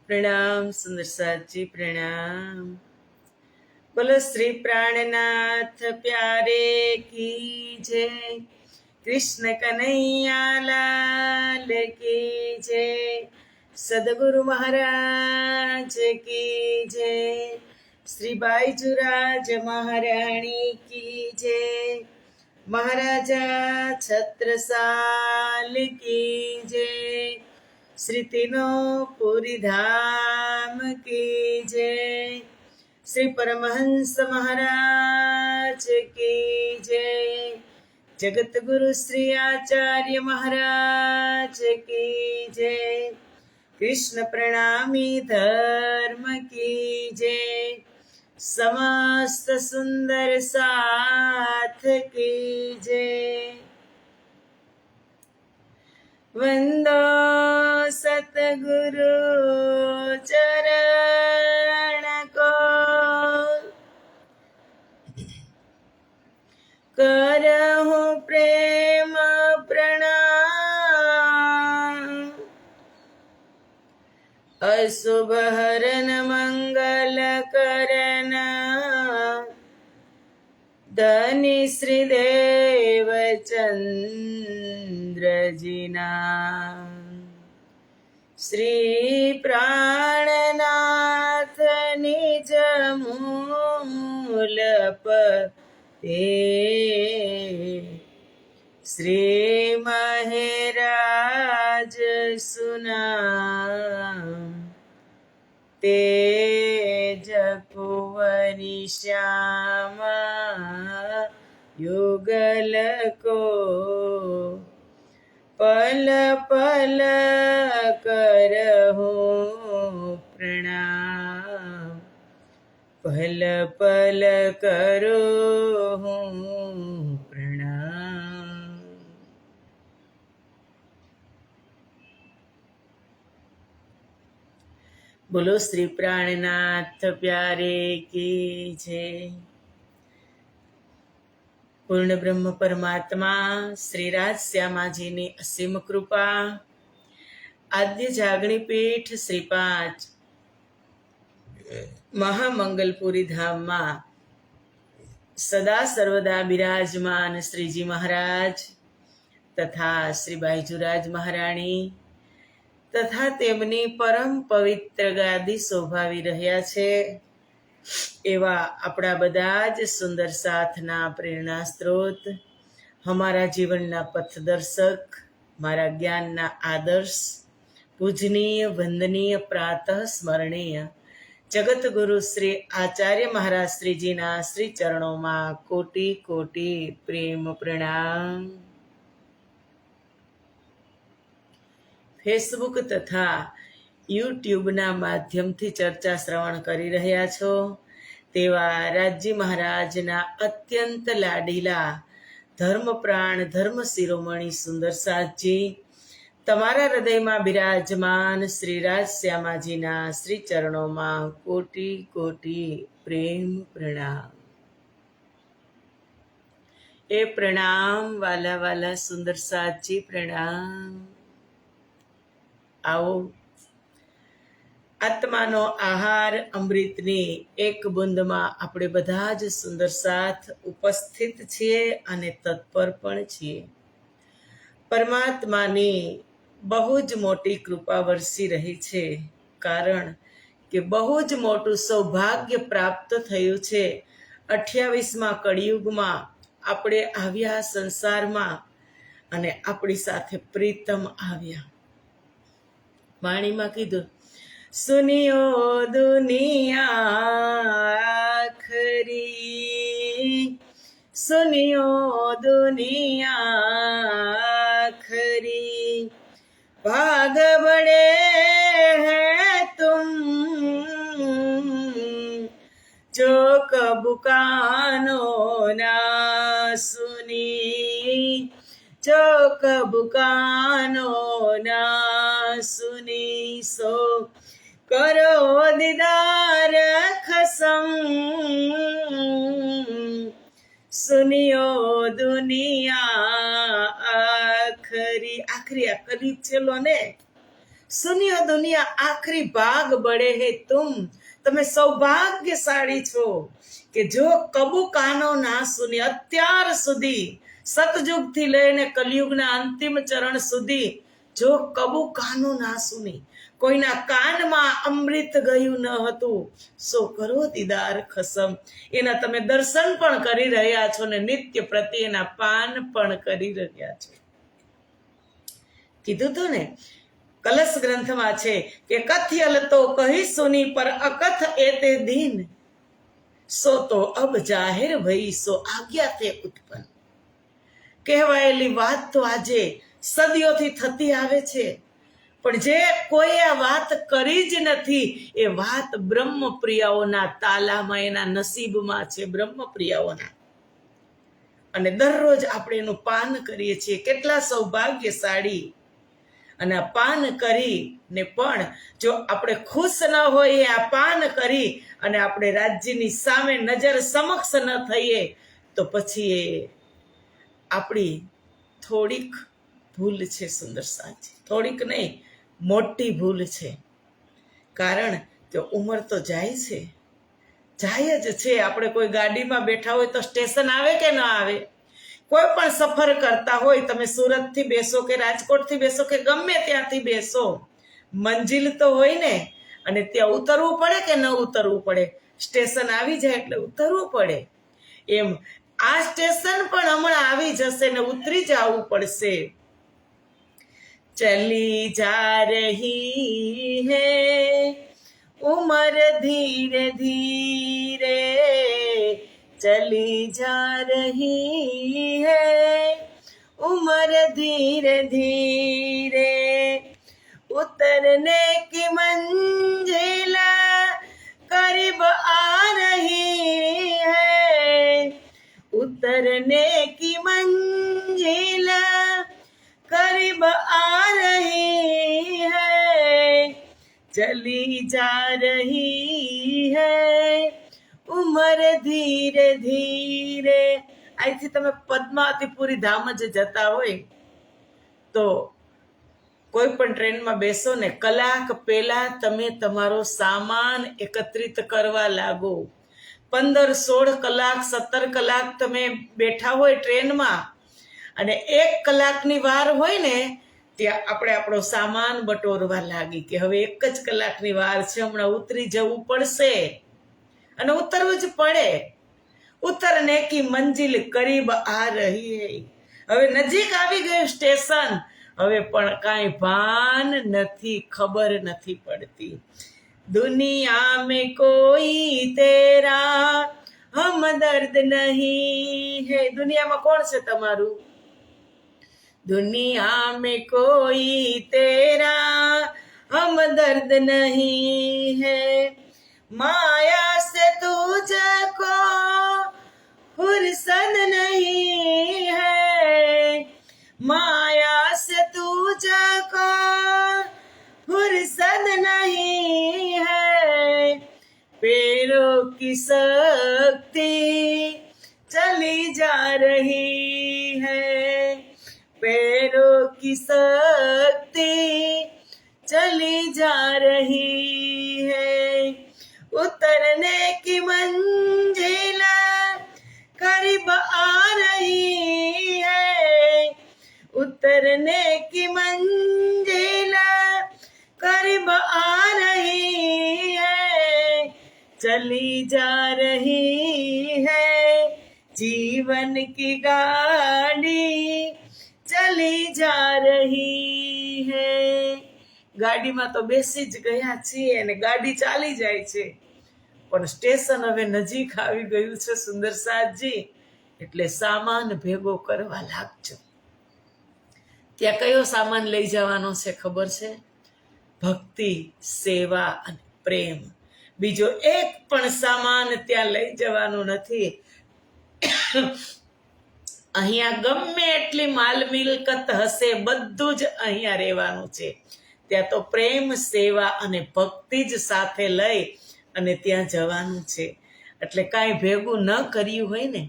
प्रणाम सुंदर साथ जी प्रणाम। बोलो श्री प्राणनाथ प्यारे की जय। कृष्ण कन्हैया लाल की जय। सदगुरु महाराज की जय। श्री बाईजुराज महाराणी की जय। महाराजा छत्रसाल की जय। श्री तीनों पुरी धाम की जय। श्री परमहंस महाराज की जय। जगत गुरु श्री आचार्य महाराज की जय। कृष्ण प्रणामी धर्म की जय। समस्त सुंदर साथ की जय। वंदो सतगुरु चरण को, करहु प्रेम प्रणाम। अशुभ हरन मंगल करन, धनी श्रीदेव चंद्र जीना। श्री प्राणनाथ निज मूल पते। श्री महराज सुना, तेज कुंवरी श्यामा युगल को। पल पल करहु प्रणाम, पल पल करहु प्रणाम। बोलो श्री प्राणनाथ प्यारे की जय। પૂર્ણ બ્રહ્મ પરમાત્મા શ્રી રાજ શ્યામાજીની અસીમ કૃપા, આદ્ય જાગણી પીઠ શ્રી 5 મહામંગલપુરી ધામમાં સદા સર્વદા બિરાજમાન શ્રીજી મહારાજ તથા શ્રી બાઈજુરાજ મહારાણી તથા તેમની પરમ પવિત્ર ગાદી શોભાવી રહ્યા છે એવા આપણા બધા જ સુંદર સાથના પ્રેરણા સ્ત્રોત, અમારા જીવનના પથદર્શક, મારા જ્ઞાનના આદર્શ, પૂજનીય વંદનીય પ્રાતઃ સ્મરણીય જગતગુરુ શ્રી આચાર્ય મહારાજ શ્રીજીના શ્રી ચરણોમાં કોટી કોટી પ્રેમ પ્રણામ। ફેસબુક તથા યુટ્યુબના માધ્યમથી ચર્ચા શ્રવણ કરી રહ્યા છો તેવા રાજજી મહારાજના અત્યંત લાડીલા ધર્મપ્રાણ ધર્મ શિરોમણી સુંદર સાથજી, તમારા હૃદયમાં બિરાજમાન શ્રી રાજ શ્યામાજીના શ્રી ચરણોમાં કોટી કોટી પ્રેમ પ્રણામ। એ પ્રણામ વાલા વાલા સુંદર સાથજી પ્રણામ। आओ આત્માનો આહાર અમૃતની એક બુંદમાં આપણે બધા જ સુંદર સાથ ઉપસ્થિત છીએ અને તત્પર પણ છીએ। પરમાત્માની બહુ જ મોટી કૃપા વરસી રહી છે, કારણ કે બહુ જ મોટું સૌભાગ્ય પ્રાપ્ત થયું છે। 28મા કળિયુગમાં આપણે આવ્યા સંસારમાં અને આપણી સાથે પ્રીતમ આવ્યા। વાણીમાં કીધું, સુનિયો દુનિયા આખરી, સુનિયો दुनिया आखरी, भाग बड़े हैं तुम जो कब कानो ना सुनी, जो कब कानो ना सुनी। सो करो दीदार खसम, सुनियो दुनिया आखरी। आखरी आ कली छेलो ने સુનિયો દુનિયા આખરી ભાગ બળે હે તુમ. તમે સૌભાગ્યશાળી છો કે જો કબુ કાનો ના સુની. અત્યાર સુધી સતયુગથી લઈને કલયુગના અંતિમ ચરણ સુધી જો કબુ કાનો ના સુની, કોઈના કાનમાં અમૃત ગયું ન હતું, સો કરો દીદાર ખસમ. એના તમે દર્શન પણ કરી રહ્યા છો ને નિત્ય પ્રતિ એના પાન પણ કરી રહ્યા છો. કીધું તું ને, કલશ ગ્રંથમાં છે કે કથ્યલ તો કહી સુની પર અકથ એતે દીન, સો તો અબ જાહેર ભઈ સો આજ્ઞા તે ઉત્પન્ન. કહેવાયેલી વાત તો આજે સદીઓથી થતી આવે છે, પણ જે કોઈ આ વાત કરી જ નથી એ વાત બ્રહ્મપ્રિયાઓના તાલામાં, એના નસીબમાં છે, બ્રહ્મપ્રિયાઓના. અને દરરોજ આપણે એનું પાન કરીએ છીએ. કેટલા સૌભાગ્યશાળી. અને આ પાન કરીને પણ જો આપણે ખુશ ન હોઈએ, આ પાન કરી અને આપણે રાજ્યની સામે નજર સમક્ષ ન થઈએ, તો પછી એ આપણી થોડીક ભૂલ છે. સુંદર સાજી, થોડીક નહીં, મોટી ભૂલ છે. કારણ કે ઉંમર તો જાય છે, જાય જ છે. આપણે કોઈ ગાડીમાં બેઠા હોય તો સ્ટેશન આવે કે ન આવે? કોઈ પણ સફર કરતા હોય, તમે સુરતથી બેસો કે રાજકોટથી બેસો કે ગમે ત્યાંથી બેસો, મંજિલ તો હોય ને, અને ત્યાં ઉતરવું પડે કે ન ઉતરવું પડે? સ્ટેશન આવી જાય એટલે ઉતરવું પડે. એમ આ સ્ટેશન પણ હમણાં આવી જશે ને ઉતરી જવું પડશે. ચલી જા રહી હૈ ઉમર ધીરે ધીરે, चली जा रही है उम्र धीरे धीरे, उतरने की मंजिल करीब आ रही है, उतरने की मंजिल करीब आ रही है, चली जा रही है ઉમર ધીરે ધીરે. અહીંથી તમે પદ્માવતીપુરી ધામ જ જતા હોય તો કોઈ પણ ટ્રેનમાં બેસો ને, કલાક પહેલા તમે તમારો સામાન એકત્રિત કરવા લાગો. 15-16 કલાક 17 કલાક તમે બેઠા હોય ટ્રેનમાં, અને 1 કલાકની વાર હોય ને ત્યાં આપણે આપણો સામાન બટોરવા લાગી કે હવે 1 જ કલાકની વાર છે, હમણાં ઉતરી જવું પડશે. અને ઉતરવું જ પડે. ઉતરને કી મંજિલ કરીબ આ રહી હૈ. હવે નજીક આવી ગયું સ્ટેશન, હવે પણ કાંઈ ભાન નથી, ખબર નથી પડતી. દુનિયા મેં કોઈ તેરા હમદર્દ નહીં હૈ. દુનિયામાં કોણ છે તમારું? દુનિયા મેં કોઈ તેરા હમદર્દ નહીં હૈ, माया से तुझको फुर्सत नहीं है, माया से तुझको फुर्सत नहीं है, पैरों की शक्ति चली जा रही है, पैरों की शक्ति चली जा रही है, उतरने की मंजिल करीब आ रही है, उतरने की मंजिल करीब आ रही है, चली जा रही है जीवन की गाड़ी चली जा रही है. ગાડીમાં તો બેસી જ ગયા છીએ અને ગાડી ચાલી જાય છે, પણ સ્ટેશન હવે નજીક આવી ગયું છે સુંદર સાજી, એટલે સામાન ભેગો કરવા લાગજો. ત્યાં કયો સામાન લઈ જવાનો છે ખબર છે? ભક્તિ, સેવા અને પ્રેમ. બીજો એક પણ સામાન ત્યાં લઈ જવાનો નથી. અહીંયા ગમે એટલી માલ મિલકત હશે, બધું જ અહીંયા રહેવાનું છે. ત્યાં તો પ્રેમ, સેવા અને ભક્તિ જ સાથે લઈ અને ત્યાં જવાનું છે. એટલે કાંઈ ભેગું ન કર્યું હોય ને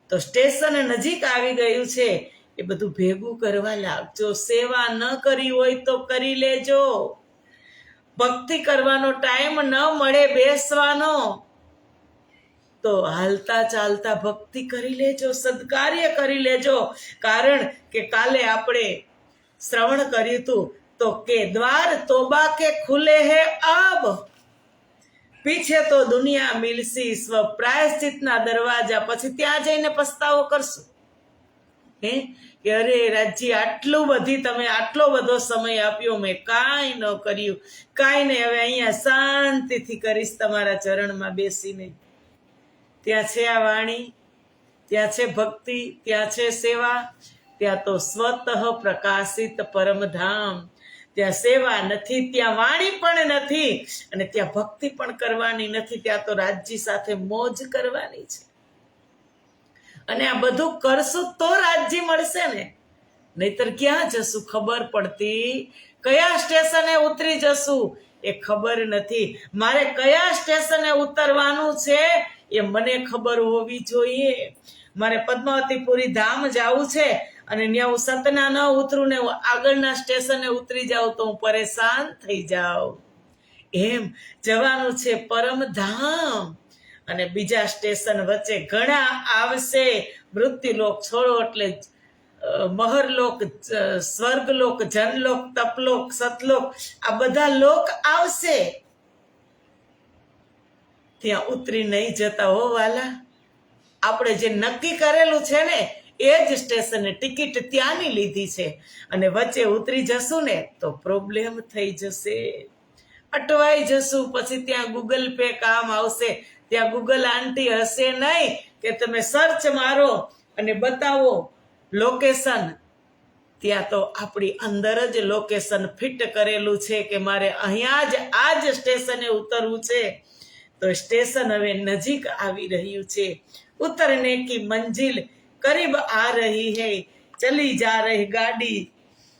તો સ્ટેશન નજીક આવી ગયું છે, એ બધું ભેગું કરવા લાગજો. સેવા ન કરી હોય તો કરી લેજો. ભક્તિ કરવાનો ટાઈમ ન મળે બેસવાનો તો હાલતા ચાલતા ભક્તિ કરી લેજો, સદકાર્ય કરી લેજો. કારણ કે કાલે આપણે શ્રવણ કર્યું હતું તો કે દ્વાર તોબા કે ખુલે હે અબ, પીછે તો દુનિયા મિલસી સ્વ પ્રાયશ્ચિતના દરવાજા. પછી ત્યાં જઈને પસ્તાવો કરશું કે અરે રાજજી આટલું બધી તમે આટલો બધો સમય આપ્યો, મેં કાંઈ ન કર્યું, કાંઈ નહીં, હવે અહીંયા શાંતિથી કરીશ તમારા ચરણમાં બેસીને. ત્યાં છે આ વાણી, ત્યાં છે ભક્તિ, ત્યાં છે સેવા, ત્યાં તો સ્વતઃ પ્રકાશિત પરમધામ. ત્યાં સેવા નથી, ત્યાં વાણી પણ નથી, અને ત્યાં ભક્તિ પણ કરવાની નથી. ત્યાં તો રાજજી સાથે મોજ કરવાની છે. અને આ બધું કરશું તો રાજજી મળશે ને, નહીતર ક્યાં જશું ખબર પડતી, કયા સ્ટેશને ઉતરી જશું એ ખબર નથી. મારે કયા સ્ટેશને ઉતરવાનું છે એ મને ખબર હોવી જોઈએ. મારે પદ્માવતીપુરી ધામ જવું છે અને ત્યાં હું સતના ન ઉતરું ને હું આગળના સ્ટેશને ઉતરી જાઉં તો હું પરેશાન થઈ જાઉં. એમ જવાનું છે પરમધામ, અને બીજા સ્ટેશન વચ્ચે ઘણા આવશે. મૃત્યુલોક છોડો એટલે મહરલોક, સ્વર્ગલોક, જનલોક, તપલોક, સતલોક, આ બધા લોક આવશે. ત્યાં ઉતરી નહીં જતા હો વાલા. આપણે જે નક્કી કરેલું છે ને એ જ સ્ટેશને ટિકિટ ત્યાંની લીધી છે, અને વચ્ચે ઉતરી જશું ને તો પ્રોબ્લેમ થઈ જશે, અટવાઈ જશું. પછી ત્યાં ગૂગલ પે કામ આવશે. ત્યાં ગૂગલ આંટી હશે નહીં કે તમે સર્ચ મારો અને બતાવો લોકેશન. ત્યાં તો આપણી અંદર જ લોકેશન ફિટ કરેલું છે કે મારે અહીંયા જ આ જ સ્ટેશને ઉતરવું છે. તો સ્ટેશન હવે નજીક આવી રહ્યું છે. ઉતરને કી મંજિલ કરીબ આ રહી હૈ, ચલી જા રહી ગાડી,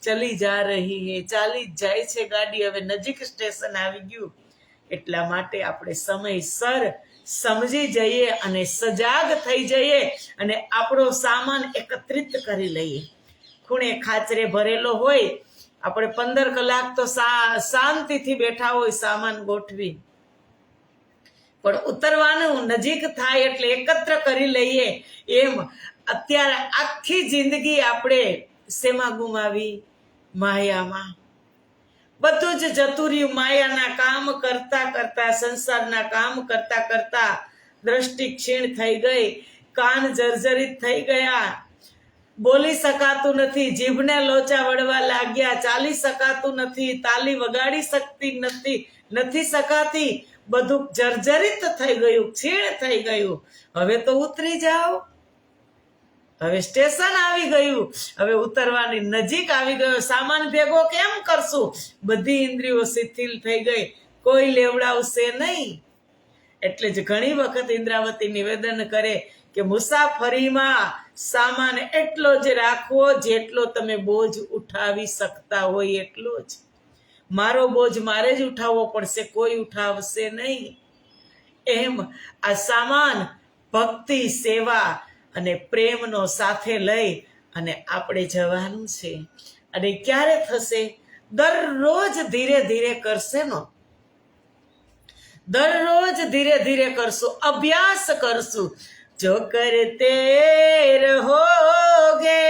ચલી જા રહી હૈ, ચાલી જ જાય છે ગાડી. હવે નજીક સ્ટેશન આવી ગયું. એટલા માટે આપણે સમયસર સમજી જઈએ અને સજાગ થઈ જઈએ અને આપણો સામાન એકત્રિત કરી લઈએ. ખૂણે ખાચરે ભરેલો હોય, આપણે 15 કલાક તો શાંતિથી બેઠા હોય સામાન ગોઠવી, પણ ઉતરવાનું નજીક થાય એટલે એકત્ર કરી લઈએ. એમ અત્યારે આખી જિંદગી આપણે શેમાં ગુમાવી? માયામાં. બધું જ જતું રહ્યું. માયાના કામ કરતા કરતા, સંસારના કામ કરતા કરતા દ્રષ્ટિ ક્ષીણ થઈ ગઈ, કાન જર્જરિત થઈ ગયા, બોલી શકાતું નથી, જીભને લોચા વળવા લાગ્યા, ચાલી શકાતું નથી, તાલી વગાડી શકતી નથી શકાતી, બધું જર્જરિત થઈ ગયું, ક્ષીણ થઈ ગયું. હવે તો ઉતરી જાઓ. હવે સ્ટેશન આવી ગયું, હવે ઉતરવાની નજીક આવી ગયો. સામાન ભેગો કેમ કરશું? બધી ઇન્દ્રિયો શિથિલ થઈ ગઈ, કોઈ લેવડાવશે નહીં. એટલે જ ઘણી વખત ઇન્દ્રાવતી નિવેદન કરે કે મુસાફરીમાં સામાન એટલો જ રાખવો જેટલો તમે બોજ ઉઠાવી શકતા હોય એટલો જ. મારો બોજ મારે જ ઉઠાવવો પડશે, કોઈ ઉઠાવશે નહીં. એમ આ સામાન ભક્તિ, સેવા અને પ્રેમનો સાથે લઈ અને આપણે જવાનું છે. અને ક્યારે થશે? દરરોજ ધીરે ધીરે કરશે નો, દરરોજ ધીરે ધીરે કરશું, અભ્યાસ કરશું. જો કરતે રહોગે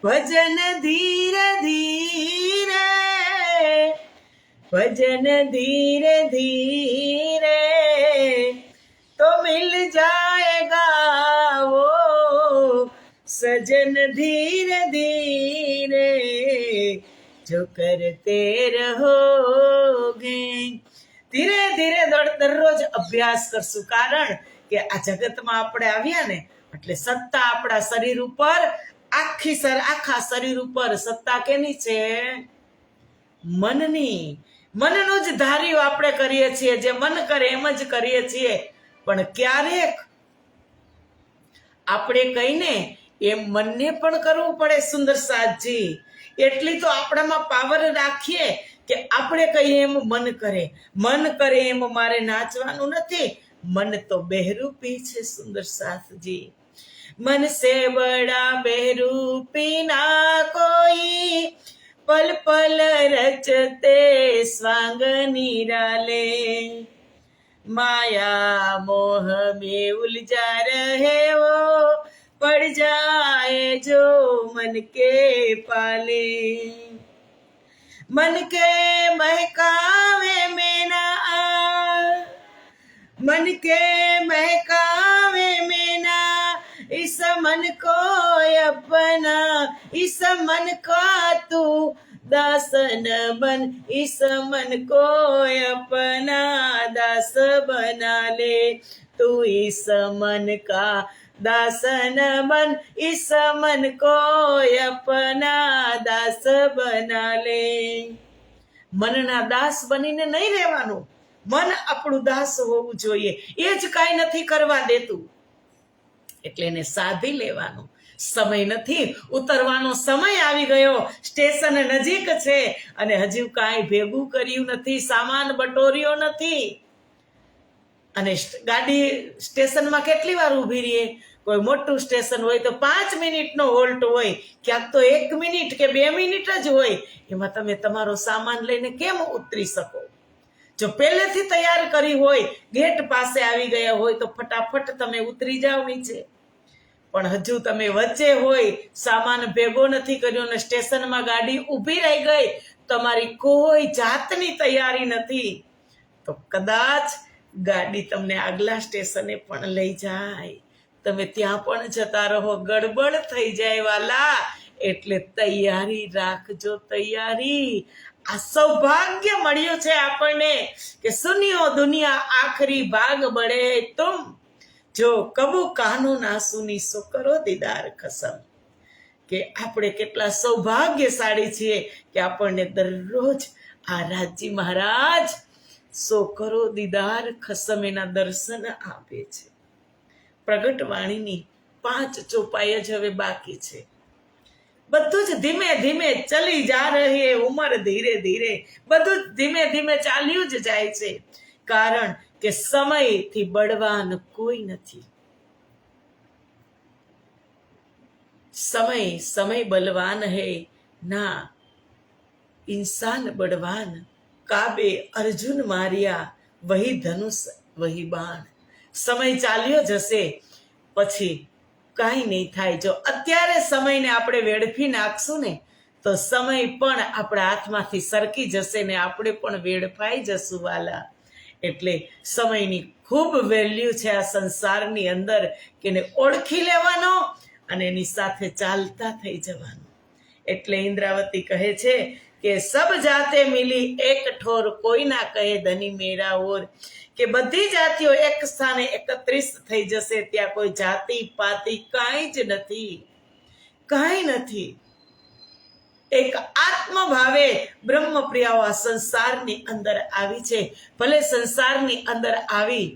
ભજન ધીરે ધીરે, ભજન ધીરે ધીરે તો મિલ જાएगा वो सजन धीरे धीरे जो करते रहोगे. ધીરે ધીરે દરરોજ અભ્યાસ કરશું. કારણ કે આ જગતમાં આપણે આવ્યા ને એટલે સત્તા આપણા શરીર ઉપર, આખા શરીર ઉપર સત્તા કેની છે? મનની. મનનું જ ધાર્યું આપણે કરીએ છીએ, જે મન કરે એમ જ કરીએ છીએ. પણ ક્યારેક આપણે કહીને એમ મનને પણ કરવું પડે. સુંદર સાજી એટલી તો આપણામાં પાવર રાખીએ કે આપણે કહીએ એમ મન કરે. મન કરે એમ મારે નાચવાનું નથી. મન તો બહેરૂપી છે. સુંદર સાથજી, મન સે બડા બહેરૂપી ના કોઈ, पल पल रचते स्वांग निराले माया मोह में उलझा रहे वो पड़ जाए जो मन के पाले मन के महकावे में ना मन के महकावे में ना इस मन को अपना इस मन का तू दासन बन इस मन को अपना दास बना ले तू इस मन का दासन बन इस मन को अपना दास बना ले મનના દાસ બનીને નહીં રહેવાનું મન આપણું દાસ હોવું જોઈએ એ જ કાંઈ નથી કરવા દેતું એટલે એને સાધી લેવાનું સમય નથી ઉતરવાનો સમય આવી ગયો સ્ટેશન નજીક છે અને હજુ કાંઈ ભેગું કર્યું નથી સામાન બટોર્યો નથી અને ગાડી સ્ટેશનમાં કેટલી વાર ઊભી રહીએ કોઈ મોટું સ્ટેશન હોય તો 5 મિનિટનો હોલ્ટ હોય ક્યાંક તો 1 મિનિટ કે 2 મિનિટ જ હોય એમાં તમે તમારો સામાન લઈને કેમ ઉતરી શકો જો પહેલેથી તૈયાર કરી હોય ગેટ પાસે આવી ગયા હોય તો ફટાફટ તમે ઉતરી જાઓ નીચે પણ હજુ તમે વચ્ચે હોય સામાન ભેગો નથી કર્યો અને સ્ટેશનમાં ગાડી ઊભી રહી ગઈ તમારી કોઈ જાતની તૈયારી નથી તો કદાચ ગાડી તમને આગલા સ્ટેશને પણ લઈ જાય તમે ત્યાં પણ જતા રહો ગડબડ થઈ જાય વાલા એટલે તૈયારી રાખજો તૈયારી આ સૌભાગ્ય મળ્યું છે આપણને કે સુનિયો દુનિયા આખરી ભાગ બળે તુમ જો કબુ કાનો ના સુની સો કરો દીદાર ખસમ કે આપણે કેટલા સૌભાગ્યશાળી છીએ કે આપણને દરરોજ આ રાજજી મહારાજ સો કરો દીદાર ખસમ એના દર્શન આપે છે પ્રગટ વાણીની 5 ચોપાઈ જ હવે બાકી છે બધું જ ધીમે ધીમે ચલી જા રહી હે ઉંમર ધીરે ધીરે બધું જ ધીમે ધીમે ચાલ્યું જ જાય છે કારણ કે સમયથી બળવાન કોઈ નથી समय बलवान है ना इंसान बड़वान काबे अर्जुन मारिया वही धनुष वही बाण समय चाल्यो जसे પછી કાંઈ નહીં થાય જો અત્યારે સમયને આપણે વેડફી નાખશું ને તો સમય પણ આપણા હાથમાંથી સરકી જશે ને આપણે પણ વેડફાઈ જશું વાલા એટલે સમયની ખૂબ વેલ્યુ છે આ સંસારની અંદર કે એને ઓળખી લેવાનો અને એની સાથે ચાલતા થઈ જવાનું એટલે ઇન્દ્રાવતી કહે છે કે સબ જાતે મિલી એક ઠોર કોઈ ના કહે ધની મેરા ઓર કે બધી જાતિઓ એક સ્થાને એકત્રિત થઈ જશે ત્યાં કોઈ જાતિ પાતિ કાંઈ જ નથી એક આત્મભાવે બ્રહ્મપ્રિયાઓ આ સંસારની અંદર આવી છે ભલે સંસારની અંદર આવી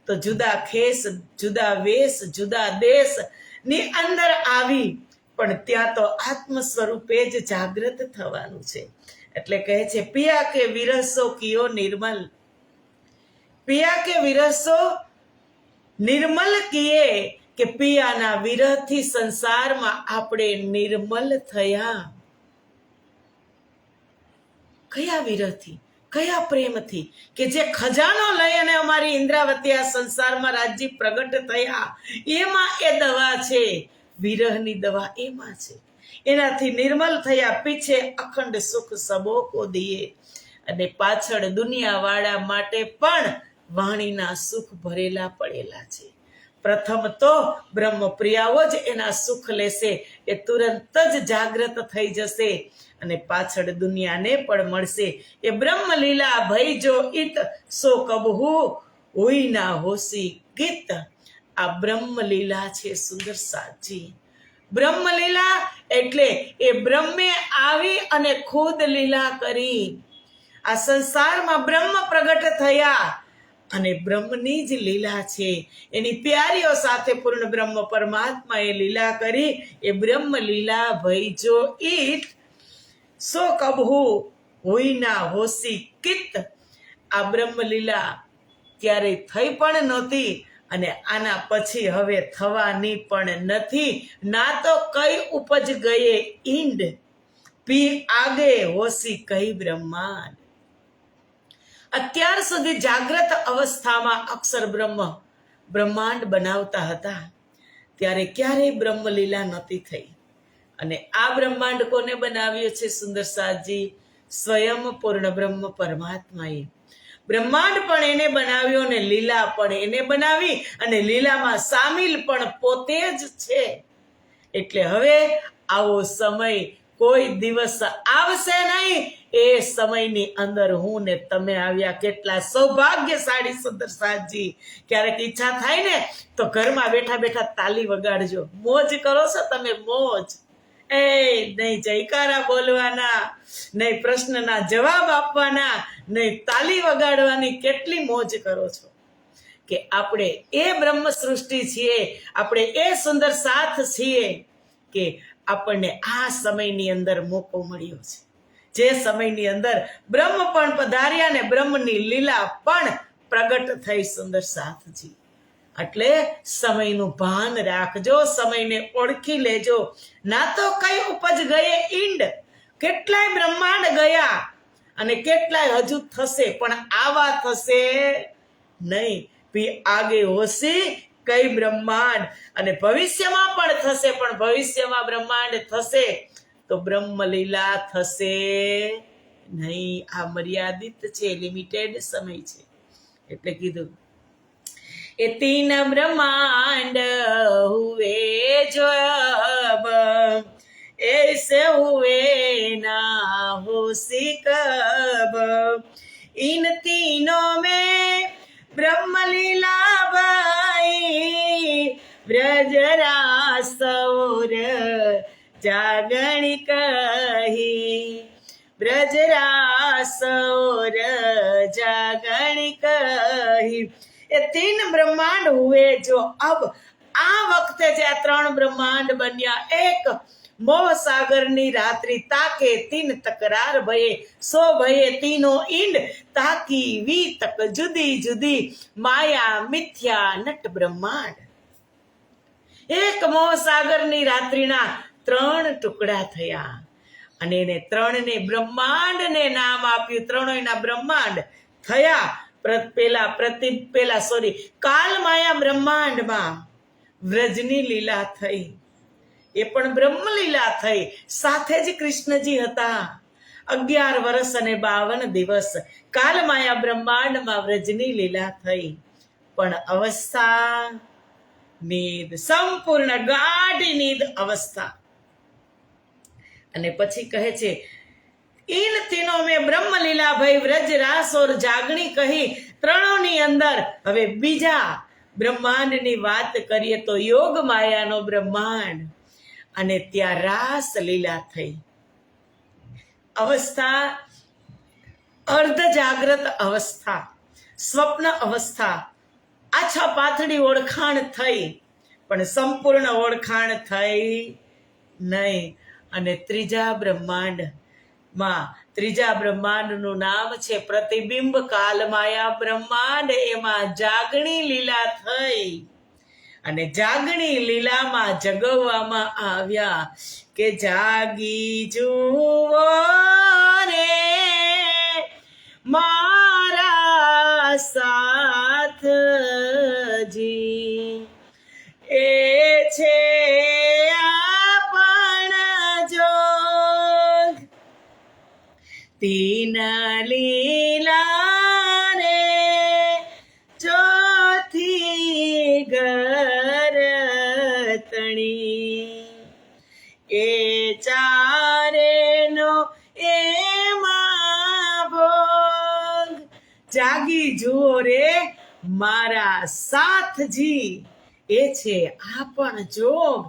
તો જુદા ખેસ જુદા વેશ જુદા દેશ ની અંદર આવી પણ ત્યાં તો આત્મ સ્વરૂપે જ જાગૃત થવાનું છે એટલે કહે છે પિયા કે વિરસો કિયો નિર્મલ પિયા કે વિરસો નિર્મલ કિયે કે પિયાના વિરહથી સંસારમાં આપણે નિર્મલ થયા કયા વિરહથી કયા પ્રેમથી કે જે ખજાનો લઈ અને અમારી ઇન્દ્રાવતી આ સંસારમાં રાજ્ય પ્રગટ થયા એમાં એ દવા છે વિરહની દવા એમાં છે એનાથી નિર્મલ થયા પીછે અખંડ સુખ સબો કો દિયે અને પાછળ દુનિયાવાળા માટે પણ વાણીના સુખ ભરેલા પડેલા છે પ્રથમ તો બ્રહ્મપ્રિયાઓ જ એના સુખ લેશે એ તુરંત જ જાગૃત થઈ જશે અને પાછળ દુનિયાને પણ મળશે એ બ્રહ્મ લીલા ભઈ જો ઈત સો કબહુ હુઈ ના હોસી ગીત આ બ્રહ્મ લીલા છે સુંદર સાજી બ્રહ્મ લીલા એટલે એ બ્રહ્મે આવી અને ખુદ લીલા કરી આ સંસારમાં બ્રહ્મ પ્રગટ થયા અને બ્રહ્મની જ લીલા છે એની પ્યારીઓ સાથે પૂર્ણ બ્રહ્મ પરમાત્માએ લીલા કરી એ બ્રહ્મ લીલા ભઈ જો ઈત સો કબહુ હુઈ ના હોસી કિત આ બ્રહ્મલીલા ત્યારે થઈ પણ નહોતી અને આના પછી હવે થવાની પણ નથી ના તો કઈ ઉપજ ગયે ઈંડ ભી આગે હોશી કઈ બ્રહ્માંડ. અત્યાર સુધી જાગ્રત અવસ્થામાં અક્ષર બ્રહ્માંડ બનાવતા હતા, ત્યારે ક્યારેય બ્રહ્મલીલા નહોતી થઈ. અને આ બ્રહ્માંડ કોને બનાવ્યો છે? સુંદર સાજી સ્વયં પૂર્ણ બ્રહ્મ પરમાત્માએ. બ્રહ્માંડ પણ એને બનાવ્યો અને લીલા પણ એને બનાવી, અને લીલામાં સામેલ પણ પોતે જ છે. એટલે હવે આવો સમય કોઈ દિવસ આવશે નહીં. એ સમયની અંદર હું ને તમે આવ્યા. કેટલા સૌભાગ્યશાળી સુંદર સાજી. ક્યારેક ઈચ્છા થાય ને તો ઘરમાં બેઠા બેઠા તાલી વગાડજો. મોજ કરો છો તમે, મોજ. નહીં જયકારા બોલવાના, નહીં પ્રશ્નના જવાબ આપવાના, નહીં તાલી વગાડવાની. કેટલી મોજ કરો છો કે આપણે એ બ્રહ્મ સૃષ્ટિ છીએ, આપણે એ સુંદર સાથ છીએ કે આપણને આ સમયની અંદર મોકો મળ્યો છે. જે સમયની અંદર બ્રહ્મ પણ પધાર્યા ને બ્રહ્મની લીલા પણ પ્રગટ થઈ. સુંદર સાથજી, એટલે સમયનું ભાન રાખજો, સમયને ઓળખી લેજો. ના તો કઈ ઉપજ ગયે ઈંડ, કેટલાય બ્રહ્માંડ ગયા અને કેટલાય હજુ થશે, પણ આવા થશે નહીં. ભી આગે હોશી કઈ બ્રહ્માંડ. અને ભવિષ્યમાં પણ થશે, પણ ભવિષ્યમાં બ્રહ્માંડ થશે તો બ્રહ્મલીલા થશે નહીં. આ મર્યાદિત છે, લિમિટેડ સમય છે. એટલે કીધું એ તીન બ્રહ્માંડ હુએ જો અબ ऐसे हुए ना होशी कब. इन तीनों में ब्रह्म लीला भाई ब्रजरास और जागणी कही. ब्रजरास और जागणी कही. ये तीन ब्रह्मांड हुए जो अब આ વખતે જે આ ત્રણ બ્રહ્માંડ બન્યા, એક મોહ સાગરની રાત્રિ તાકે તીન તકરાર ભયે સો ભયે તીનો ઈંડ તાકી વી તક જુદી જુદી માયા મિથ્યા નટ બ્રહ્માંડ. એક મોહ સાગરની રાત્રિના ત્રણ ટુકડા થયા અને એને ત્રણને બ્રહ્માંડને નામ આપ્યું. ત્રણેયના બ્રહ્માંડ થયા. કાલ માયા બ્રહ્માંડમાં વ્રજની લીલા થઈ, એ પણ બ્રહ્મલીલા થઈ. સાથે જ કૃષ્ણજી હતા. 11 વર્ષ અને 52 દિવસ કાલમાયા બ્રહ્માંડમાં વ્રજની લીલા થઈ. પણ અવસ્થા નીંદ, સંપૂર્ણ ગાઢ નીંદ અવસ્થા. અને પછી કહે છે इन तीनों में ब्रह्म लीला भई व्रज रास और जागणी कही. ત્રણોની અંદર હવે બીજા બ્રહ્માંડની વાત કરીએ તો યોગ માયાનો બ્રહ્માંડ, અને ત્યાં રાસ લીલા થઈ. અવસ્થા અર્ધ જાગ્રત અવસ્થા, સ્વપ્ન અવસ્થા, આછા પાથડી ઓળખાણ થઈ, પણ સંપૂર્ણ ઓળખાણ થઈ નહીં. અને ત્રીજા બ્રહ્માંડનું નામ છે પ્રતિબિંબ કાલમાયા બ્રહ્માંડ. એમાં જાગણી લીલા થઈ અને જાગણી લીલામાં જગવવામાં આવ્યા કે જાગી જુઓ રે મારા સાથજી, એ છે તીન લીલા રે ચોથી ગરતણી. એ ચારેનો એમાં ભોગ. જાગી જુઓ રે મારા સાથજી, એ છે આ પણ જોગ.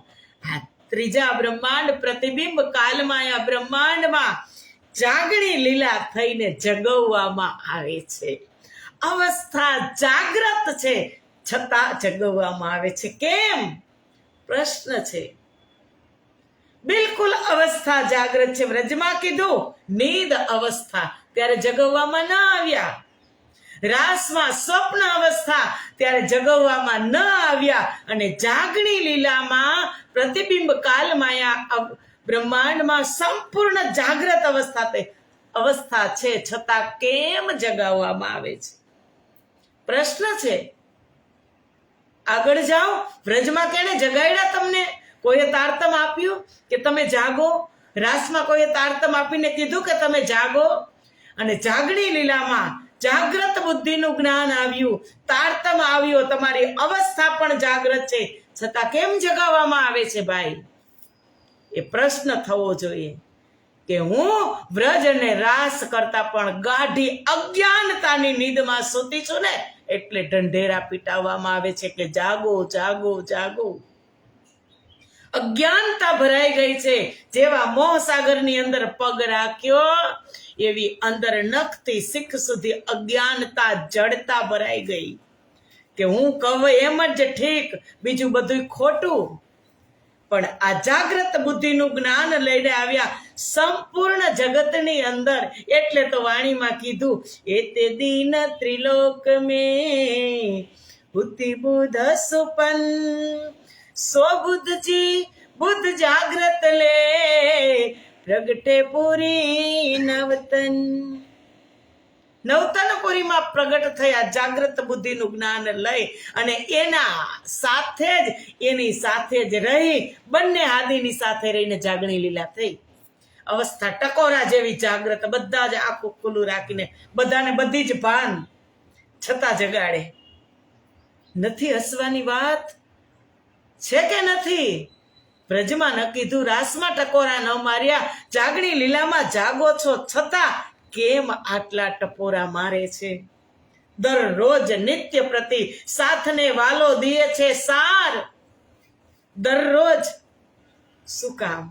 આ ત્રીજા બ્રહ્માંડ પ્રતિબિંબ કાલમાયા બ્રહ્માંડમાં જાગણી લીલા થઈને જગવવામાં આવે છે. અવસ્થા જાગ્રત છે છતાં જગવવામાં આવે છે. કેમ? પ્રશ્ન છે. બિલકુલ અવસ્થા જાગ્રત છે. વ્રજમાં કીધું નીંદ અવસ્થા, ત્યારે જગવવામાં ન આવ્યા. રાસમાં સ્વપ્ન અવસ્થા, ત્યારે જગવવામાં ન આવ્યા. અને જાગણી લીલામાં પ્રતિબિંબ કાલમાયા બ્રહ્માંડમાં સંપૂર્ણ જાગ્રત અવસ્થા છે, છતાં કેમ જગાવવામાં આવે છે? પ્રશ્ન છે. આગળ જાઓ. વ્રજમાં કેને જગાડ્યા તમને? કોઈએ તારતમ આપ્યું કે તમે જાગો? રાસમાં કોઈએ તારતમ આપીને કીધું કે તમે જાગો? અને જાગણી લીલામાં જાગ્રત બુદ્ધિનું જ્ઞાન આવ્યું, તારતમ આવ્યો, તમારી અવસ્થા પણ જાગ્રત છે, છતાં કેમ જગાવવામાં આવે છે ભાઈ? એ પ્રશ્ન થવો જોઈએ કે હું વ્રજ અને રાસ કરતા પણ ગાઢી અજ્ઞાનતાની નિંદમાં સૂતી છું ને, એટલે ઢંઢેરા પીટાવવામાં આવે છે કે જાગો જાગો જાગો. અજ્ઞાનતા ભરાઈ ગઈ છે. જેવા મોહ સાગરની અંદર પગ રાખ્યો એવી અંદર નખથી શીખ સુધી અજ્ઞાનતા જડતા ભરાઈ ગઈ કે હું કહું એમ જ ઠીક, બીજું બધું ખોટું. પણ આ જાગ્રત બુદ્ધિનું જ્ઞાન લઈને આવ્યા સંપૂર્ણ જગતની અંદર. એટલે તો વાણીમાં કીધું, એતે દીન ત્રિલોક મેં બુદ્ધિ બુધ સુપન, સો બુદ્ધજી બુદ્ધ જાગ્રત લે, પ્રગટે પૂરી નવતન. નવતનપુરીમાં પ્રગટ થયા જાગ્રત બુદ્ધિનું જ્ઞાન લઈ, અને એની સાથે જ રહી, બંને હાદીની સાથે રહીને જાગણી લીલા થઈ. અવસ્થા ટકોરા જેવી જાગ્રત, બધા જ આંખો ખુલ્લું રાખીને, બધાને બધી જ ભાન, છતાં જગાડે. નથી હસવાની વાત છે કે નથી? વ્રજમાં ન કીધું, રાસમાં ટકોરા ન માર્યા, જાગણી લીલામાં જાગો છો, છતાં કેમ આટલા ટપોરા મારે છે? દરરોજ નિત્ય પ્રતિ સાથને વાલો દિયે છે સાર. દરરોજ શું કામ?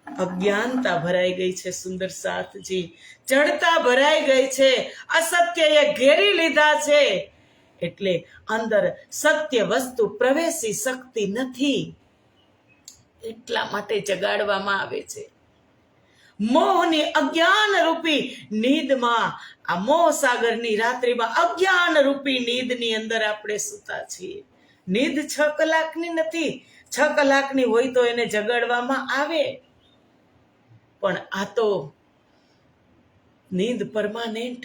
અજ્ઞાનતા ભરાઈ ગઈ છે સુંદર સાથજી, જડતા ભરાઈ ગઈ છે, અસત્યએ ઘેરી લીધા છે, એટલે અંદર સત્ય વસ્તુ પ્રવેશી શકતી નથી. એટલા માટે જગાડવામાં આવે છે. મોહની અજ્ઞાન રૂપી નીંદમાં, આ મોહ સાગરની રાત્રિમાં અજ્ઞાન રૂપી નીંદની અંદર આપણે સૂતા છીએ. નીંદ 6 કલાકની નથી. 6 કલાકની હોય તો એને જગાડવામાં આવે, પણ આ તો નીંદ પરમાનેન્ટ.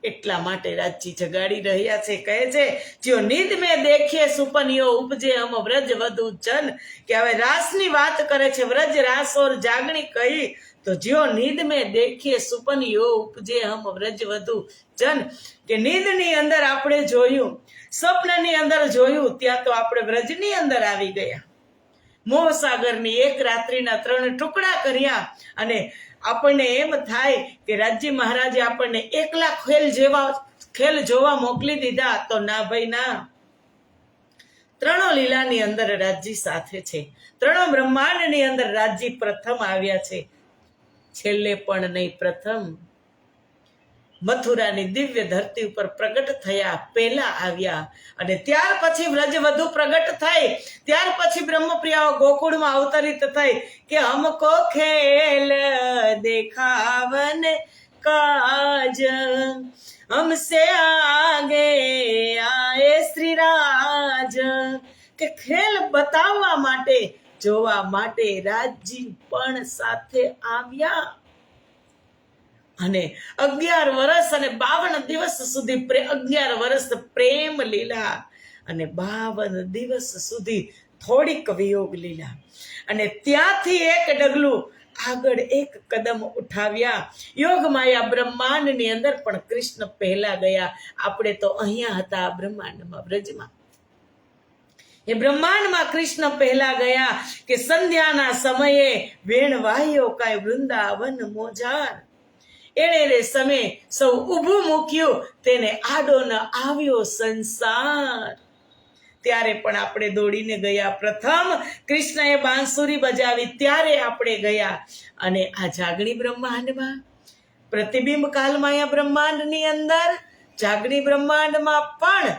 એટલા માટે રાજજી જગાડી રહ્યા છે. કહે છે, જો નીંદ મેં દેખીએ સુપનિયો ઉપજે હમ વ્રજ વધુ જન. કે હવે રાસની વાત કરે છે, વ્રજ રાસ ઓર જાગણી કહી, તો જો નીંદ મેં દેખીએ સુપનિયો ઉપજે હમ વ્રજ વધુ જન. કે નીંદની અંદર આપણે જોયું, સ્વપ્નની અંદર જોયું, ત્યાં તો આપણે વ્રજની અંદર આવી ગયા. મોહ સાગરની એક રાત્રિના 3 ટુકડા કર્યા, અને આપણને એમ થાય કે રાજજી મહારાજે આપણને એકલા ખેલ જોવા મોકલી દીધા. તો ના ભાઈ ના, 3 લીલાની અંદર રાજજી સાથે છે. 3 બ્રહ્માંડની અંદર રાજજી પ્રથમ આવ્યા છે, છેલ્લે પણ નહીં પ્રથમ. મથુરાની દિવ્ય ધરતી ઉપર પ્રગટ થયા, પહેલા આવ્યા, અને ત્યાર પછી વ્રજ વધુ પ્રગટ થઈ. ત્યાર પછી બ્રહ્મપ્રિયાઓ ગોકુળમાં અવતરિત થઈ કે હમકો ખેલ દેખાવન કાજ, હમસે આગે આએ શ્રી રાજ. કે ખેલ બતાવવા માટે, જોવા માટે રાજજી પણ સાથે આવ્યા. અને 11 વર્ષ અને 52 દિવસ સુધી 11 વર્ષ પ્રેમ લીલા, અને 52 દિવસ સુધી થોડીક વિયોગ લીલા. અને ત્યાંથી એક ડગલું આગળ, એક કદમ ઉઠાવ્યા. યોગ માયા બ્રહ્માંડની અંદર પણ કૃષ્ણ પહેલા ગયા. આપણે તો અહીંયા હતા બ્રહ્માંડમાં, વ્રજમાં. એ બ્રહ્માંડમાં કૃષ્ણ પહેલા ગયા કે સંધ્યાના સમયે વેણ વાહ્યો કાંઈ વૃંદાવન મોજાર. એણે સમય સૌ ઊભું મૂક્યું, તેને આડો ન આવ્યો સંસાર. ત્યારે પણ આપણે દોડીને ગયા. પ્રથમ કૃષ્ણએ બાંસુરી બજાવી ત્યારે આપણે ગયા. અને આ જાગણી બ્રહ્માંડમાં, પ્રતિબિંબ કાલમાયા બ્રહ્માંડની અંદર, જાગણી બ્રહ્માંડમાં પણ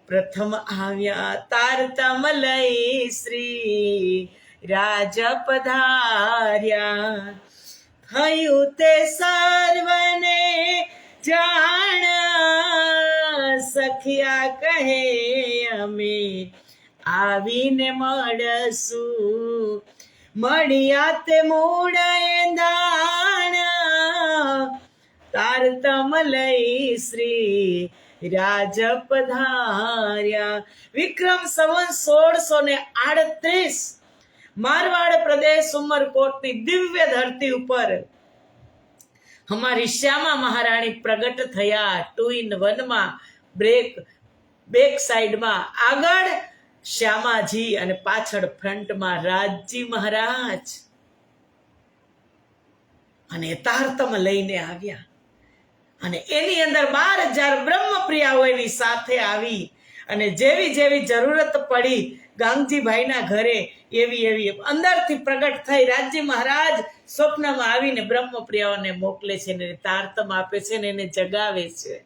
પ્રથમ આવ્યા. તારતમ લઈ શ્રી રાજ પધાર્યા, થયું તે સર્વને જાણ, સખિયા કહે અમે આવીને મળશું, મળ્યા તે મૂળ એંધાણ તારતમ લઈ શ્રી રાજ પધાર્યા. વિક્રમ સંવત 1638 મારવાડ પ્રદેશ ઉમરકોટની દિવ્ય ધરતી ઉપર હમારી શ્યામા મહારાણી પ્રગટ થયા. 2 in 1 માં બેક સાઈડમાં આગળ શ્યામાજી અને પાછળ ફ્રન્ટમાં રાજજી મહારાજ, અને તારતમ લઈને આવ્યા. અને એની અંદર 12,000 બ્રહ્મપ્રિયાઓ એની સાથે આવી. અને જેવી જેવી જરૂરત પડી ગાંગજીભાઈના ઘરે એવી અંદરથી પ્રગટ થઈ રાજજી મહારાજ સ્વપ્નમાં આવીને બ્રહ્મપ્રિયાઓને મોકલે છે ને તારતમ આપે છે ને એને જગાવે છે.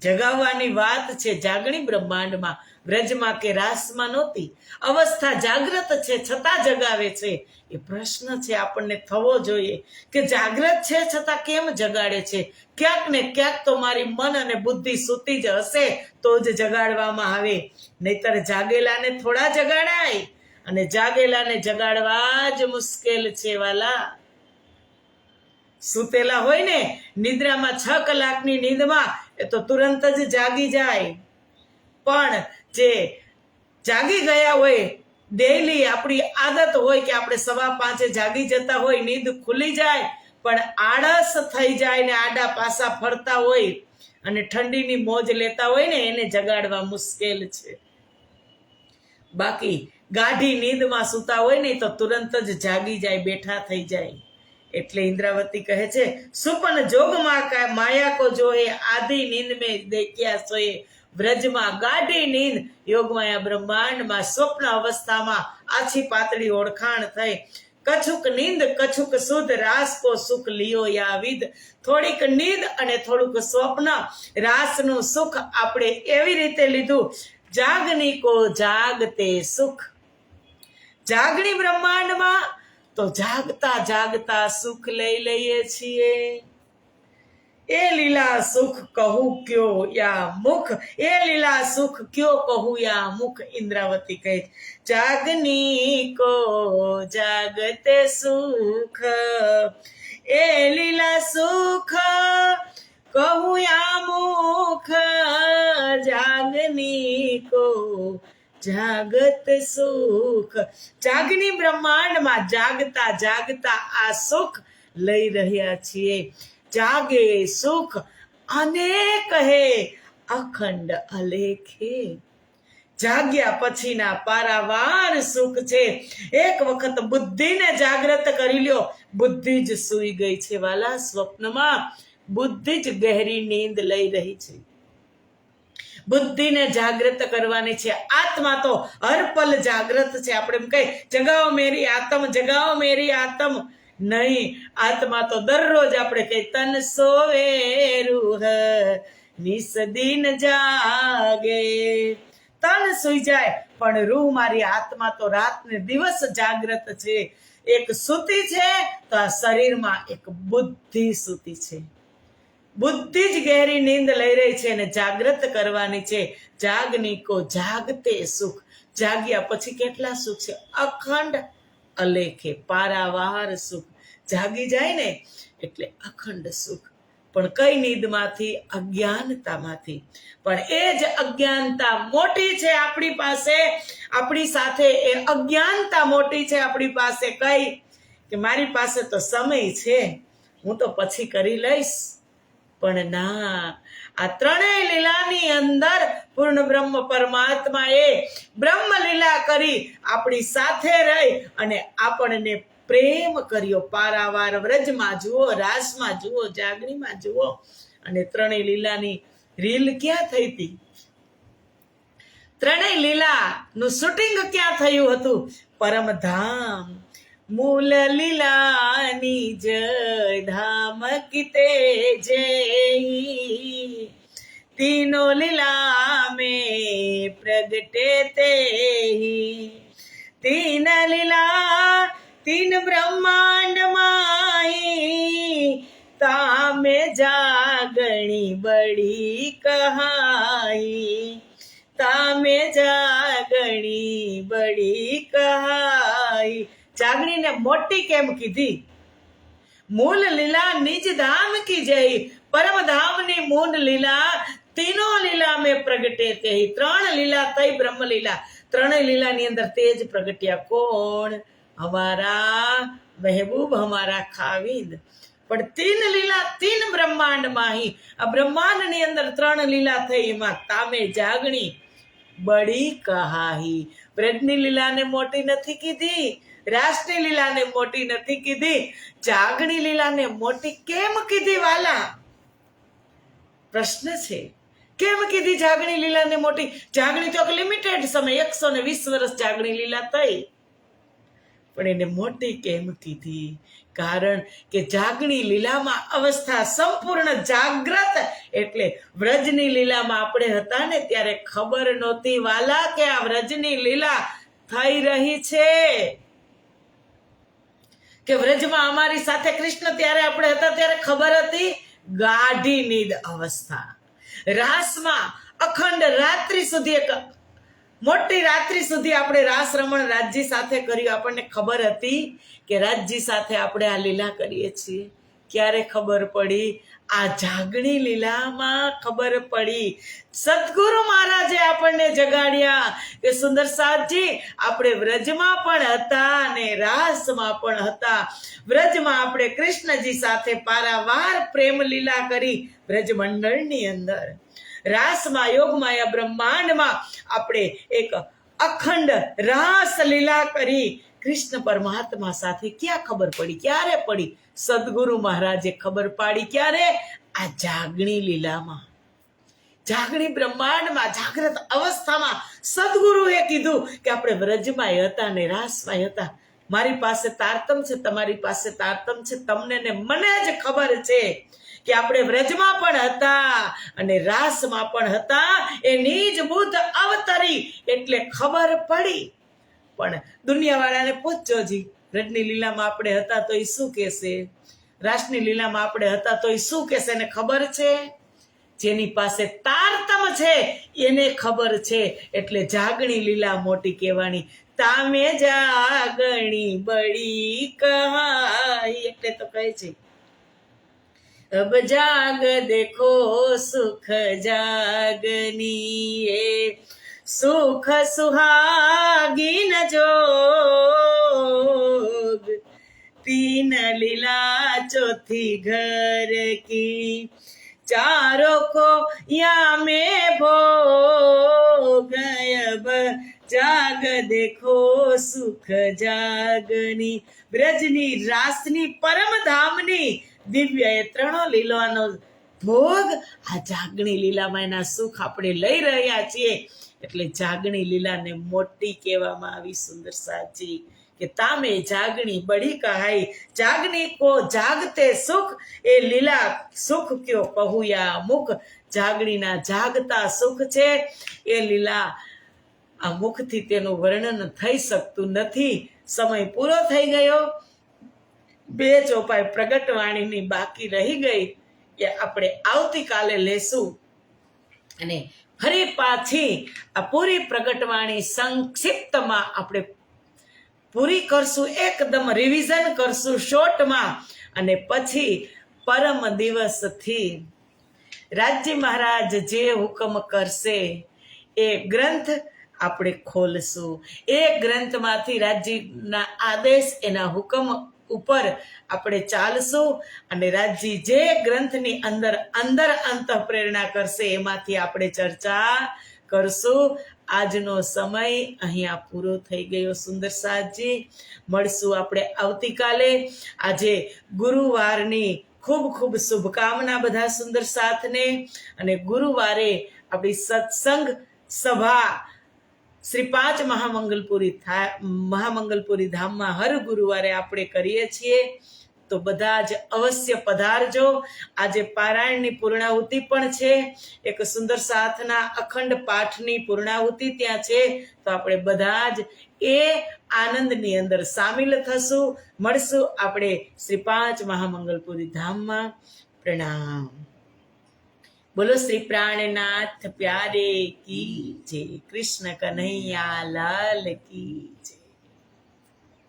જગાવવાની વાત છે. જાગણી બ્રહ્માંડમાં વ્રજમાં કે રાસમાં નહોતી. અવસ્થા જાગ્રત છે છતાં જગાવે છે. એ પ્રશ્ન છે આપણને થવો જોઈએ કે જાગ્રત છે છતાં કેમ જગાડે છે? ક્યાંક ને ક્યાંક તો મારી મન અને બુદ્ધિ સૂતી જ હશે તો જ જગાડવામાં આવે, નહીતર જાગેલાને થોડા જગાડાય. અને જાગેલાને જગાડવા જ મુશ્કેલ છે વાલા. સૂતેલા હોય ને નિદ્રામાં 6 કલાકની નીંદમાં એ તો તુરંત જ જાગી જાય. પણ જે જાગી ગયા હોય, ડેઈલી આપણી આદત હોય કે આપણે 5:15 જાગી જતા હોય, નીંદ ખુલી જાય પણ આળસ થઈ જાય ને આડા પાસા ફરતા હોય અને ઠંડીની મોજ લેતા હોય ને એને જગાડવા મુશ્કેલ છે. બાકી ગાઢી નીંદમાં સૂતા હોય ને તો તુરંત જ જાગી જાય, બેઠા થઈ જાય. એટલે ઇન્દ્રાવતી કહે છે સુપન જોગમાં માયા કો જોહે આધી નીંદ મેં દેખ્યા સોએ. વ્રજમાં ગાઢી નીંદ, યોગમાયા બ્રહ્માંડમાં સ્વપ્ન અવસ્થામાં આછી પાતળી ઓળખાણ થઈ. કછુક નીંદ કછુક સુધ રાસ કો સુખ લિયો યા વિદ. થોડીક નીંદ અને થોડુંક સ્વપ્ન, રાસનું સુખ આપણે એવી રીતે લીધું. જાગની કો જાગતે સુખ. જાગણી બ્રહ્માંડમાં તો જાગતા જાગતા સુખ લઈ લઈએ છીએ. એ લીલા સુખ કહું ક્યો યા મુખ, એ લીલા સુખ ક્યો કહું યા મુખ. ઇન્દ્રાવતી કહે જાગની કો જાગતે સુખ, એ લીલા સુખ કહું યા મુખ. જાગની કો જાગત સુખ. જાગની બ્રહ્માંડમાં જાગતા જાગતા આ સુખ લઈ રહ્યા છીએ. જાગે સુખ અને કહે અખંડ અલેખે. જાગ્યા પછીના પારાવાર સુખ છે. એક વખત બુદ્ધિને જાગ્રત કરી લ્યો. બુદ્ધિ જ સૂઈ ગઈ છે વાલા. સ્વપ્નમાં બુદ્ધિ જ ગહેરી નીંદ લઈ રહી છે. બુદ્ધિને જાગ્રત કરવાની છે. આત્મા તો હર પલ જાગ્રત છે. આપણે એમ કહીએ જગાઓ મેરી આત્મ, જગાઓ મેરી આત્મ. નહીં, આત્મા તો દરરોજ આપણે કહીએ તન સોવે રૂહ નિસ દિન જાગે. તન સુઈ જાય પણ રૂહ મારી આત્મા તો રાત ને દિવસ જાગ્રત છે. એક સૂતી છે તો આ શરીરમાં એક બુદ્ધિ સૂતી છે. બુદ્ધિ જ ગહેરી નીંદ લઈ રહી છે અને જાગ્રત કરવાની છે. જાગની કો જાગતે સુખ. જાગ્યા પછી કેટલા સુખ છે? અખંડ અલેખે, પારાવાર સુખ. જાગી જાય ને એટલે અખંડ સુખ. પણ કઈ નીંદમાંથી? અજ્ઞાનતામાંથી. પણ એ જ અજ્ઞાનતા મોટી છે આપણી પાસે, આપણી સાથે એ અજ્ઞાનતા મોટી છે આપણી પાસે. કઈ કે મારી પાસે તો સમય છે, હું તો પછી કરી લઈશ. પણ ના, આ ત્રણેય લીલાની અંદર પૂર્ણ બ્રહ્મ પરમાત્મા એ બ્રહ્મ લીલા કરી આપણી સાથે રહી અને આપણને પ્રેમ કર્યો. પારાવાર વ્રજમાં જુઓ, રાસમાં જુઓ, જાગણીમાં જુઓ. અને ત્રણેય લીલાની રીલ ક્યાં થઈ હતી? ત્રણેય લીલાનું શૂટિંગ ક્યાં થયું હતું? પરમધામ. મૂલ લીલાની જય ધામ કીતે જય. तीनों लीला में प्रगटे ते ही. तीन लीला तीन ब्रह्मांड माही, तामे जागणी बड़ी कहाई. तामे जागणी बड़ी कहाई. જાગણીને મોટી કેમ કીધી? મૂલ લીલા નિજ ધામ કી જય, પરમ ધામની મૂળ લીલા તીનો લીલા મેં પ્રગટે તે. ત્રણ લીલા થઈ બ્રહ્મ લીલા. ત્રણેય લીલાની અંદર તેજ પ્રગટ્યા. કોણ? હમારા મહેબૂબ, હમારા ખાવિદ. પણ તીન લીલા તીન બ્રહ્માંડ માહી. આ બ્રહ્માંડની અંદર ત્રણ લીલા થઈ, એમાં તામે જાગણી બડી કહાહી. બ્રજની લીલાને મોટી નથી કીધી, રાસની લીલાને મોટી નથી કીધી, જાગણી લીલાને મોટી કેમ કીધી વાલા? પ્રશ્ન છે, કેમ કીધી જાગણી લીલાને મોટી? જાગણી તો લિમિટેડ સમય 120 વર્ષ જાગણી લીલા થઈ, પણ એને મોટી કેમ કીધી? કારણ કે જાગણી લીલામાં અવસ્થા સંપૂર્ણ જાગ્રત. એટલે વ્રજની લીલામાં આપણે હતા ને ત્યારે ખબર નહોતી વાલા કે આ વ્રજની લીલા થઈ રહી છે, કે વ્રજમાં અમારી સાથે કૃષ્ણ ત્યારે આપણે હતા ત્યારે ખબર હતી? ગાઢી નીંદ અવસ્થા. રાસમાં અખંડ રાત્રિ સુધી, એક મોટી રાત્રિ સુધી આપણે રાસ રમણ રાજજી સાથે કર્યું. આપણને ખબર હતી કે રાજજી સાથે આપણે આ લીલા કરીએ છીએ? ક્યારે ખબર પડી? આ જાગણી લીલામાં ખબર પડી. સદગુરુ મહારાજે આપણને જગાડ્યા કે સુંદર સાધજી, આપણે વ્રજમાં પણ હતા અને રાસમાં પણ હતા. વ્રજમાં આપણે કૃષ્ણજી સાથે પારાવાર પ્રેમ લીલા કરી વ્રજ મંડળની અંદર. રાસમાં યોગમાયા બ્રહ્માંડમાં આપણે એક અખંડ રાસ લીલા કરી કૃષ્ણ પરમાત્મા સાથે. ક્યાં ખબર પડી? ક્યારે પડી? સદગુરુ મહારાજે ખબર પાડી. ક્યારે? આ જાગણી લીલામાં, જાગણી બ્રહ્માંડમાં, જાગ્રત અવસ્થામાં સદગુરુએ કીધું કે આપણે વ્રજમાં હતા ને રાસમાં હતા. મારી પાસે તારતમ છે, તમારી પાસે તારતમ છે, તમને ને મને જ ખબર છે કે આપણે વ્રજમાં પણ હતા અને રાસમાં પણ હતા. એ નિજ બુદ્ધ અવતરી એટલે ખબર પડી. પણ દુનિયાવાળાને પૂછજો જી, વ્રજની લીલામાં આપણે હતા તો એ શું કહેશે? રાસની લીલામાં આપણે હતા તો એ શું કહેશે? એને ખબર છે? જેની પાસે તારતમ છે એને ખબર છે. એટલે જાગણી લીલા મોટી કહેવાની. તામે જાગણી બડી કહાઈ, એટલે તો કહે છે અબ જાગ દેખો સુખ જાગની, એ સુખ સુહાગીન જોગ, तीन लीला चौथी घर की, चारों को या में भोग, अब जाग देखो सुख जागनी. બ્રજની રાસની પરમધામની દિવ્ય એ ત્રણો લીલાનો ભોગ આ જાગણી લીલામાં એના સુખ આપણે લઈ રહ્યા છીએ. એટલે જાગણી લીલાને મોટી કહેવામાં આવી. સુંદર સાચી કે તામે જાગણી બડી કહાઈ. જાગની કો જાગતે સુખ, એ લીલા સુખ ક્યો કહુયા મુખ. જાગણીના જાગતા સુખ છે એ લીલા આ મુખથી તેનું વર્ણન થઈ શકતું નથી. સમય પૂરો થઈ ગયો. 2 ચોપાઈ પ્રગટવાણીની બાકી રહી ગઈ એ આપણે આવતીકાલે લેશું અને ફરી પાછી આ પૂરી પ્રગટવાણી સંક્ષિપ્તમાં આપણે પૂરી કરશું. એકદમ રિવિઝન કરશું શોર્ટમાં. અને પછી પરમ દિવસથી રાજજી મહારાજ જે હુકમ કરશે એ ગ્રંથ આપણે ખોલશું. એ ગ્રંથમાંથી રાજજીના આદેશ, એના હુકમ ઉપર આપણે ચાલશું અને રાજજી જે ગ્રંથની અંદર અંત પ્રેરણા કરશે એમાંથી આપણે ચર્ચા કરશું. આજનો સમય અહીંયા પૂરો થઈ ગયો. સુંદર સાજી, મળશું આપણે આવતીકાલે. આજે ગુરુવારની ખૂબ ખૂબ શુભકામના બધા સુંદર સાથને. અને ગુરુવારે આપણી સત્સંગ સભા શ્રી 5 મહામંગલપુરી ધામમાં હર ગુરુવારે આપણે કરીએ છીએ. તો બધા જ અવશ્ય પધારજો. આજે પારાયણની પૂર્ણાહુતિ પણ છે. એક સુંદર સાથના અખંડ પાઠની પૂર્ણાહુતિ ત્યાં છે. તો આપણે બધા જ એ આનંદની અંદર સામેલ થશું. મળશું આપણે શ્રી 5 મહામંગલપુરી ધામમાં. પ્રણામ. બોલો શ્રી પ્રાણનાથ પ્યારે કી જય. કૃષ્ણ કન્હૈયા લાલ કી જય.